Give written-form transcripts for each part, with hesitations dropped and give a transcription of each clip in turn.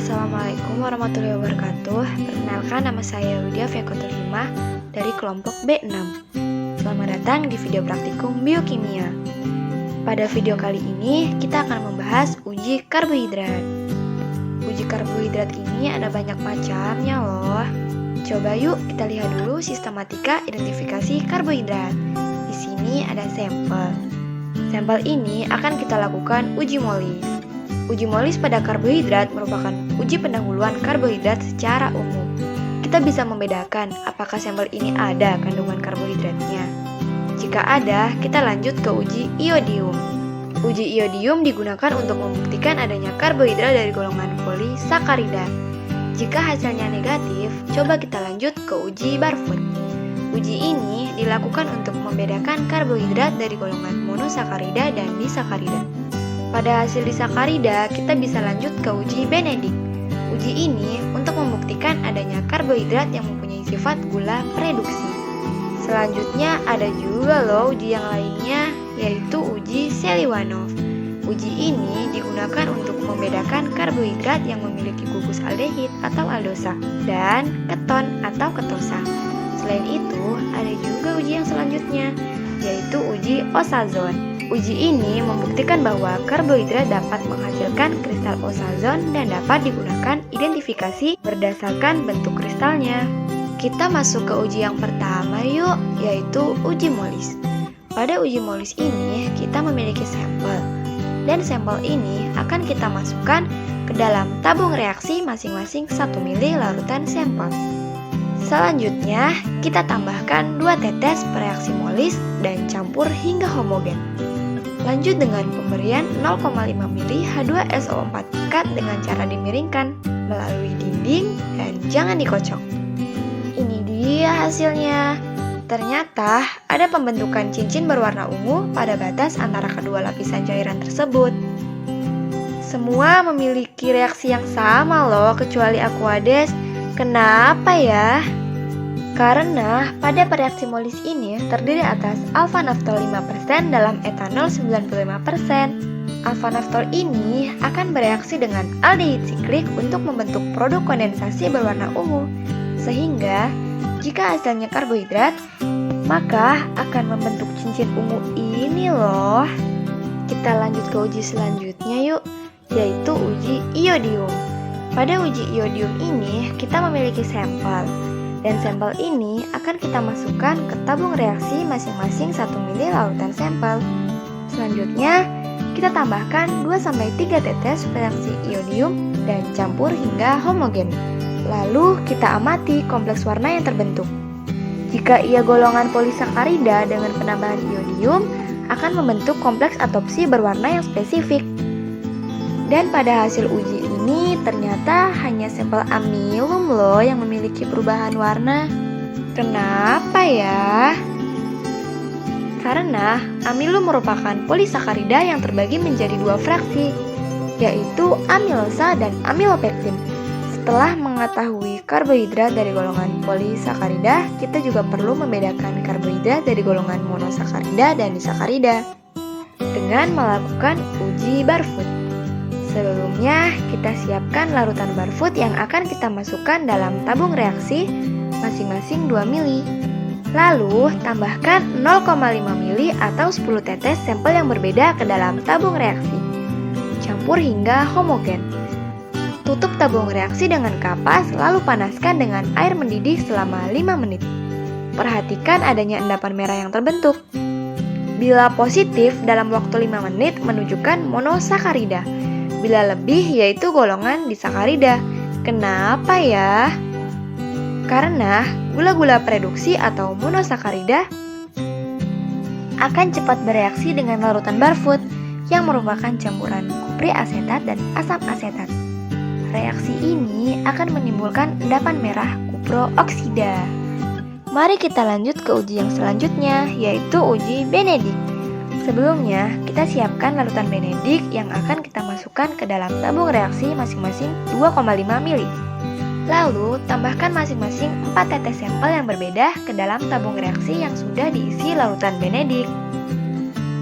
Assalamualaikum warahmatullahi wabarakatuh. Perkenalkan, nama saya Widya Fiakotul-Himah dari kelompok B6. Selamat datang di video praktikum biokimia. Pada video kali ini, kita akan membahas uji karbohidrat. Uji karbohidrat ini ada banyak macamnya loh. Coba yuk kita lihat dulu sistematika identifikasi karbohidrat. Di sini ada sampel. Sampel ini akan kita lakukan uji molis. Uji molis pada karbohidrat merupakan uji pendahuluan karbohidrat secara umum. Kita bisa membedakan apakah sampel ini ada kandungan karbohidratnya. Jika ada, kita lanjut ke uji iodium. Uji iodium digunakan untuk membuktikan adanya karbohidrat dari golongan polisakarida. Jika hasilnya negatif, coba kita lanjut ke uji Barfoot. Uji ini dilakukan untuk membedakan karbohidrat dari golongan monosakarida dan disakarida. Pada hasil disakarida, kita bisa lanjut ke uji Benedict. Uji ini untuk membuktikan adanya karbohidrat yang mempunyai sifat gula reduksi. Selanjutnya ada juga loh uji yang lainnya, yaitu uji Seliwanov. Uji ini digunakan untuk membedakan karbohidrat yang memiliki gugus aldehid atau aldosa dan keton atau ketosa. Selain itu, ada juga uji yang selanjutnya, yaitu uji Osazon. Uji ini membuktikan bahwa karbohidrat dapat menghasilkan kristal osazon dan dapat digunakan identifikasi berdasarkan bentuk kristalnya. Kita masuk ke uji yang pertama yuk, yaitu uji molis. Pada uji molis ini, kita memiliki sampel. Dan sampel ini akan kita masukkan ke dalam tabung reaksi masing-masing 1 ml larutan sampel. Selanjutnya, kita tambahkan 2 tetes pereaksi molis dan campur hingga homogen. Lanjut dengan pemberian 0,5 ml H2SO4 pekat dengan cara dimiringkan melalui dinding dan jangan dikocok. Ini dia hasilnya. Ternyata ada pembentukan cincin berwarna ungu pada batas antara kedua lapisan cairan tersebut. Semua memiliki reaksi yang sama loh kecuali Aquades. Kenapa ya? Karena pada reaksi molis ini terdiri atas alfa-naftol 5% dalam etanol 95%. Alfa-naftol ini akan bereaksi dengan aldehid siklik untuk membentuk produk kondensasi berwarna ungu. Sehingga, jika hasilnya karbohidrat, maka akan membentuk cincin ungu ini loh. Kita lanjut ke uji selanjutnya yuk, yaitu uji iodium. Pada uji iodium ini, kita memiliki sampel. Dan sampel ini akan kita masukkan ke tabung reaksi masing-masing 1 ml larutan sampel. Selanjutnya, kita tambahkan 2-3 tetes pereaksi iodium dan campur hingga homogen. Lalu, kita amati kompleks warna yang terbentuk. Jika ia golongan polisakarida dengan penambahan iodium, akan membentuk kompleks atopsi berwarna yang spesifik. Dan pada hasil uji ini ternyata hanya sampel amilum loh yang memiliki perubahan warna. Kenapa ya? Karena amilum merupakan polisakarida yang terbagi menjadi 2 fraksi, yaitu amilosa dan amilopektin. Setelah mengetahui karbohidrat dari golongan polisakarida, kita juga perlu membedakan karbohidrat dari golongan monosakarida dan disakarida dengan melakukan uji Barfoot. Sebelumnya, kita siapkan larutan Barfoot yang akan kita masukkan dalam tabung reaksi masing-masing 2 ml. Lalu, tambahkan 0,5 ml atau 10 tetes sampel yang berbeda ke dalam tabung reaksi. Campur hingga homogen. Tutup tabung reaksi dengan kapas, lalu panaskan dengan air mendidih selama 5 menit. Perhatikan adanya endapan merah yang terbentuk. Bila positif, dalam waktu 5 menit menunjukkan monosakarida. Bila lebih, yaitu golongan disakarida. Kenapa ya? Karena gula-gula reduksi atau monosakarida akan cepat bereaksi dengan larutan Barfoot yang merupakan campuran kupriasetat dan asam asetat. Reaksi ini akan menimbulkan endapan merah kuprooksida. Mari kita lanjut ke uji yang selanjutnya, yaitu uji Benedict. Sebelumnya, kita siapkan larutan Benedict yang akan kita masukkan ke dalam tabung reaksi masing-masing 2,5 ml. Lalu, tambahkan masing-masing 4 tetes sampel yang berbeda ke dalam tabung reaksi yang sudah diisi larutan Benedict.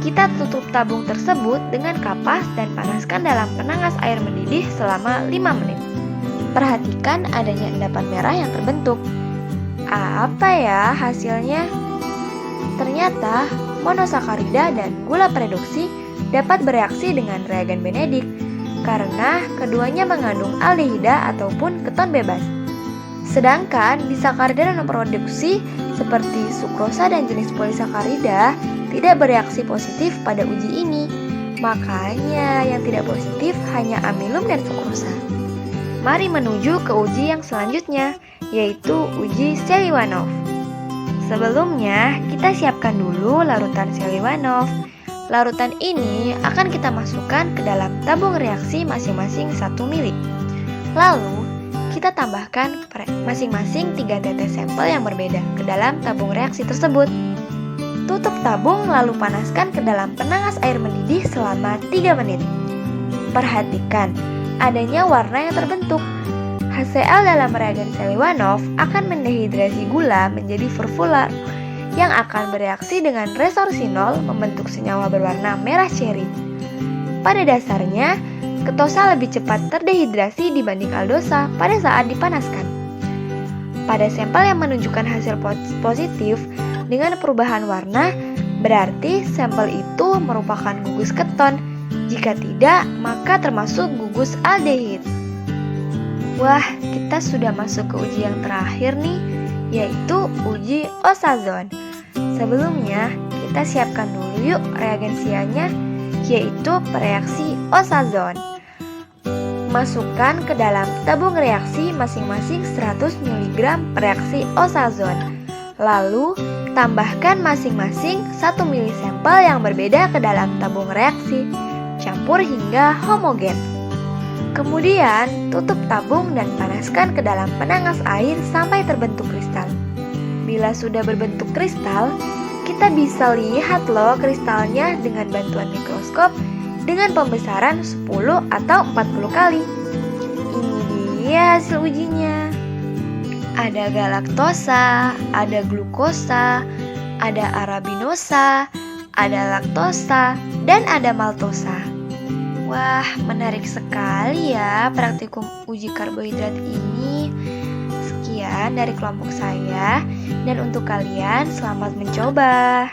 Kita tutup tabung tersebut dengan kapas dan panaskan dalam penangas air mendidih selama 5 menit. Perhatikan adanya endapan merah yang terbentuk. Apa ya hasilnya? Ternyata monosakarida dan gula reduksi dapat bereaksi dengan reagen Benedict karena keduanya mengandung aldehida ataupun keton bebas. Sedangkan disakarida non reduksi seperti sukrosa dan jenis polisakarida tidak bereaksi positif pada uji ini. Makanya yang tidak positif hanya amilum dan sukrosa. Mari menuju ke uji yang selanjutnya, yaitu uji Seliwanov. Sebelumnya, kita siapkan dulu larutan Seliwanov. Larutan ini akan kita masukkan ke dalam tabung reaksi masing-masing 1 ml. Lalu, kita tambahkan masing-masing 3 tetes sampel yang berbeda ke dalam tabung reaksi tersebut. Tutup tabung lalu panaskan ke dalam penangas air mendidih selama 3 menit. Perhatikan adanya warna yang terbentuk. HCl dalam reagen Seliwanov akan mendehidrasi gula menjadi furfular yang akan bereaksi dengan resorsinol membentuk senyawa berwarna merah ceri. Pada dasarnya, ketosa lebih cepat terdehidrasi dibanding aldosa pada saat dipanaskan. Pada sampel yang menunjukkan hasil positif dengan perubahan warna, berarti sampel itu merupakan gugus keton. Jika tidak, maka termasuk gugus aldehid. Wah, kita sudah masuk ke uji yang terakhir nih, yaitu uji ozazon. Sebelumnya, kita siapkan dulu yuk reagensianya, yaitu reaksi ozazon. Masukkan ke dalam tabung reaksi masing-masing 100 mg reaksi ozazon. Lalu, tambahkan masing-masing 1 ml sampel yang berbeda ke dalam tabung reaksi. Campur hingga homogen. Kemudian, tutup tabung dan panaskan ke dalam penangas air sampai terbentuk kristal. Bila sudah berbentuk kristal, kita bisa lihat loh kristalnya dengan bantuan mikroskop dengan pembesaran 10 atau 40 kali. Ini dia hasil ujinya. Ada galaktosa, ada glukosa, ada arabinosa, ada laktosa, dan ada maltosa. Wah, menarik sekali ya praktikum uji karbohidrat ini. Sekian dari kelompok saya, dan untuk kalian selamat mencoba.